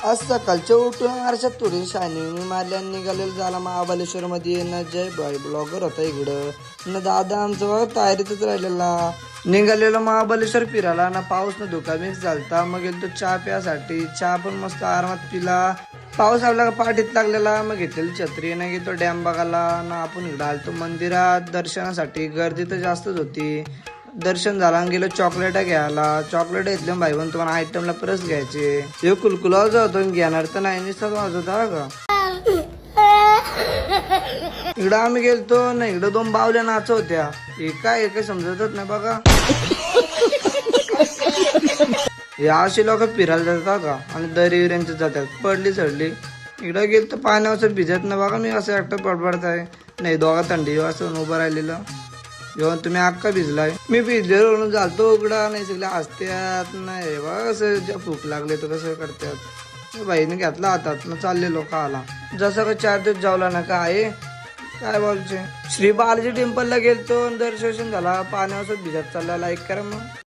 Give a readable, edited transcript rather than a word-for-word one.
आज सकाळच्या उठून आरशात थोडी शायनिंग मारल्या निघालेलं झाला महाबळेश्वर मध्ये न जय बॉय ब्लॉगर होता इकडं न दादा आमचं बघा तयारीतच राहिलेला निघालेलो महाबळेश्वर फिरायला ना पाऊस न धुका मिक्स झालता मग गेलो चहा प्यासाठी चहा पण मस्त आरामात पिला पाऊस आपल्या पाठीत लागलेला मग घेतलेली छत्री ना गेलो डॅम बघायला ना आपण इकडं आलतो मंदिरात दर्शनासाठी गर्दी तर जास्तच होती दर्शन झाला गेलो चॉकलेट घ्यायला चॉकलेट घेतले भाई पण तुम्हाला आयटमला परत घ्यायचे हे कुलकुलाव होतो घेणार तर नाही नुसतं वाजवता का इकडं आम्ही गेलतो ना इकडं दोन बावल्या नाच होत्या हे काय समजतच नाही बघा हे अशी लोक फिरायला जातात का आणि दरी विऱ्यांचे जातात पडली चढली इकडं गेलो तर पाण्यावर भिजत ना बघा मी असं एकटं पडपडताय नाही दोघा थंडी असं उभं राहिलेलं जेव्हा तुम्ही अक्का भिजलाय मी भिजलेलो जातो उघडा नाही सगळ्या हसत्यात नाही बघा कसं भूक लागले तर कसं करतात बाईने घेतला हातात मग चाललेलो खायला जसं का 4 दिवस जावला ना काय बोलचे श्री बालाजी टेम्पलला गेलतो दर्शन झाला पाण्यावर भिजत चालला लाईक करा मग